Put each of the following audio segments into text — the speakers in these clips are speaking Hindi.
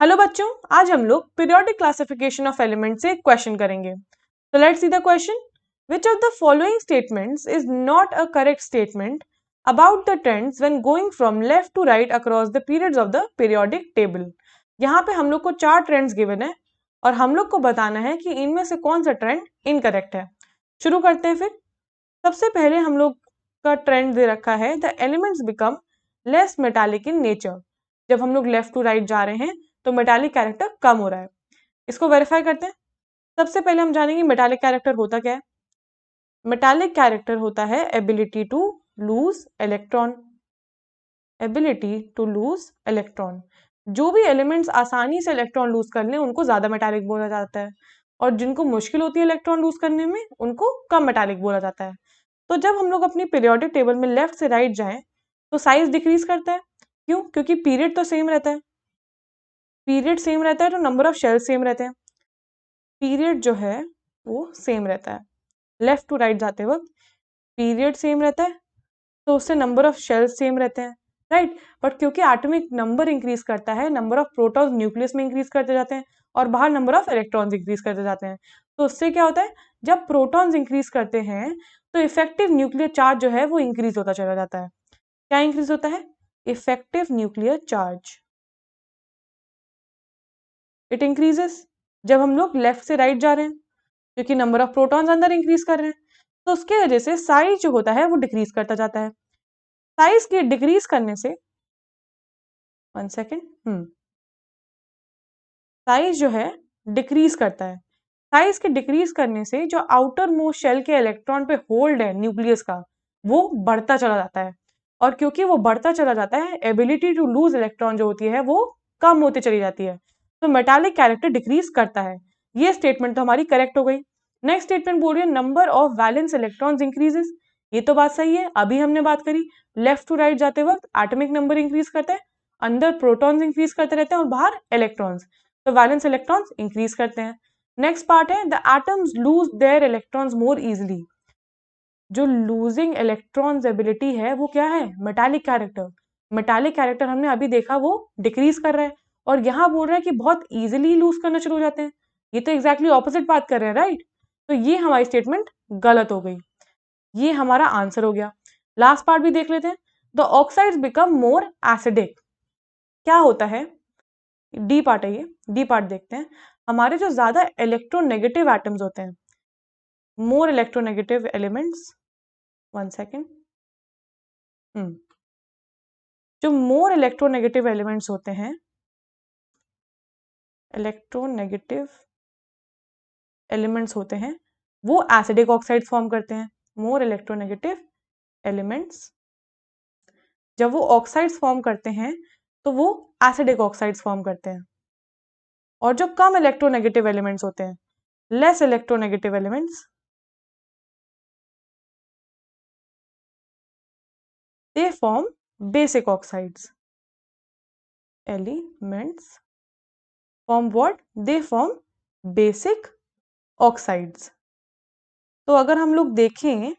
हेलो बच्चों, आज हम लोग पीरियोडिक क्लासिफिकेशन ऑफ एलिमेंट से एक क्वेश्चन करेंगे। तो let's see the question. Which of the following statements is not a correct statement about the trends when going from left to right across the periods of the periodic table. यहाँ पे हम लोग को 4 ट्रेंड्स गिवन है और हम लोग को बताना है कि इनमें से कौन सा ट्रेंड इनकरेक्ट है। शुरू करते हैं फिर। सबसे पहले हम लोग का ट्रेंड दे रखा है the elements become less metallic in nature. जब हम लोग लेफ्ट टू राइट जा रहे हैं तो मेटालिक कैरेक्टर कम हो रहा है। इसको वेरीफाई करते हैं। सबसे पहले हम जानेंगे मेटालिक कैरेक्टर होता क्या है। मेटालिक कैरेक्टर होता है ability to lose electron. Ability to lose electron, जो भी एलिमेंट्स आसानी से इलेक्ट्रॉन लूज कर लें उनको ज्यादा मेटालिक बोला जाता है, और जिनको मुश्किल होती है इलेक्ट्रॉन लूज करने में उनको कम मेटालिक बोला जाता है। तो जब हम लोग अपनी पीरियोडिक टेबल में लेफ्ट से राइट जाएं तो साइज डिक्रीज करता है। क्यों? क्योंकि पीरियड तो सेम रहता है। पीरियड सेम रहता है तो नंबर ऑफ शेल्स सेम रहते हैं। पीरियड जो है वो सेम रहता है। लेफ्ट टू राइट जाते वक्त पीरियड सेम रहता है तो उससे नंबर ऑफ शेल्स सेम रहते हैं, राइट। बट क्योंकि एटॉमिक नंबर इंक्रीज करता है, नंबर ऑफ प्रोटॉन्स न्यूक्लियस में इंक्रीज करते जाते हैं और बाहर नंबर ऑफ इलेक्ट्रॉन्स इंक्रीज करते जाते हैं। तो उससे क्या होता है, जब प्रोटॉन्स इंक्रीज करते हैं तो इफेक्टिव न्यूक्लियर चार्ज जो है वो इंक्रीज होता चला जाता है। क्या इंक्रीज होता है? Effective nuclear charge. It increases जब हम लोग लेफ्ट से राइट जा रहे हैं, क्योंकि नंबर ऑफ प्रोटॉन्स अंदर इंक्रीज कर रहे हैं। तो उसके वजह से साइज जो होता है वो डिक्रीज करता जाता है। साइज के डिक्रीज करने से, 1 सेकेंड, साइज जो है डिक्रीज करता है। साइज के डिक्रीज करने से जो आउटर मोस्ट शेल के इलेक्ट्रॉन पे होल्ड है न्यूक्लियस का, वो बढ़ता चला जाता है। और क्योंकि वो बढ़ता चला जाता है, एबिलिटी टू लूज इलेक्ट्रॉन जो होती है वो कम होती चली जाती है। तो मेटालिक कैरेक्टर डिक्रीज करता है। ये स्टेटमेंट तो हमारी करेक्ट हो गई। नेक्स्ट स्टेटमेंट बोल रही है number of valence electrons increases. ये तो बात सही है, अभी हमने बात करी। लेफ्ट टू राइट जाते वक्त एटॉमिक नंबर इंक्रीज करता है, अंदर प्रोटॉन्स इंक्रीज करते रहते हैं और बाहर इलेक्ट्रॉन्स, तो वैलेंस इलेक्ट्रॉन्स इंक्रीज करते हैं। नेक्स्ट पार्ट है the atoms lose their electrons more easily. जो लूजिंग इलेक्ट्रॉन्स एबिलिटी है वो क्या है? Metallic character. मेटालिक कैरेक्टर हमने अभी देखा वो डिक्रीज कर रहा है, और यहाँ बोल रहा है कि बहुत इजिली लूज करना शुरू हो जाते हैं। ये तो एग्जैक्टली ऑपोजिट बात कर रहे हैं, राइट। तो ये हमारी स्टेटमेंट गलत हो गई। ये हमारा आंसर हो गया। लास्ट पार्ट भी देख लेते हैं। The oxides become more acidic. क्या होता है? डी पार्ट है ये। डी पार्ट देखते हैं। हमारे जो ज्यादा इलेक्ट्रोनेगेटिव एटम्स होते हैं, मोर इलेक्ट्रोनेगेटिव एलिमेंट्स, 1 सेकेंड, जो मोर इलेक्ट्रोनेगेटिव एलिमेंट्स होते हैं, इलेक्ट्रोनेगेटिव एलिमेंट्स होते हैं, वो एसिडिक ऑक्साइड फॉर्म करते हैं। मोर इलेक्ट्रोनेगेटिव एलिमेंट्स जब वो ऑक्साइड्स फॉर्म करते हैं तो वो एसिडिक ऑक्साइड्स फॉर्म करते हैं। और जो कम इलेक्ट्रोनेगेटिव एलिमेंट्स होते हैं, less electronegative elements, they form basic oxides. Elements form what? They form basic oxides. तो अगर हम लोग देखें,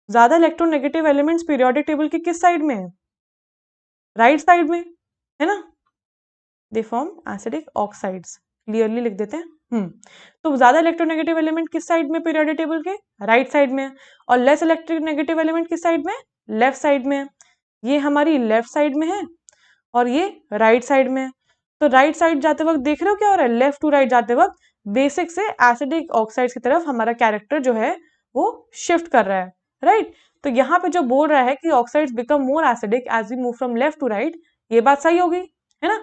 ज्यादा इलेक्ट्रोनेगेटिव एलिमेंट्स पीरियोडिक टेबल के किस साइड में है? राइट साइड में है ना। They form acidic oxides, clearly लिख देते हैं। तो ज्यादा इलेक्ट्रोनेगेटिव एलिमेंट किस साइड में पीरियोडिक टेबल के? राइट साइड में। और लेस इलेक्ट्रोनेगेटिव एलिमेंट किस साइड में? लेफ्ट साइड में। ये हमारी लेफ्ट साइड में है और ये राइट साइड में। तो राइट साइड जाते वक्त देख रहे हो क्या हो रहा है? लेफ्ट टू राइट जाते वक्त बेसिक से एसिडिक ऑक्साइड्स की तरफ हमारा कैरेक्टर जो है वो शिफ्ट कर रहा है, राइट। तो यहाँ पे जो बोल रहा है कि oxides become more acidic as we move from left to right, ये बात सही हो गई है ना।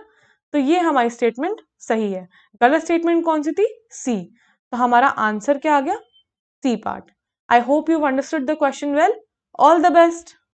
तो ये हमारी स्टेटमेंट सही है। गलत स्टेटमेंट कौन सी थी? सी। तो हमारा आंसर क्या आ गया? C part. I hope you understood the question well. All the best.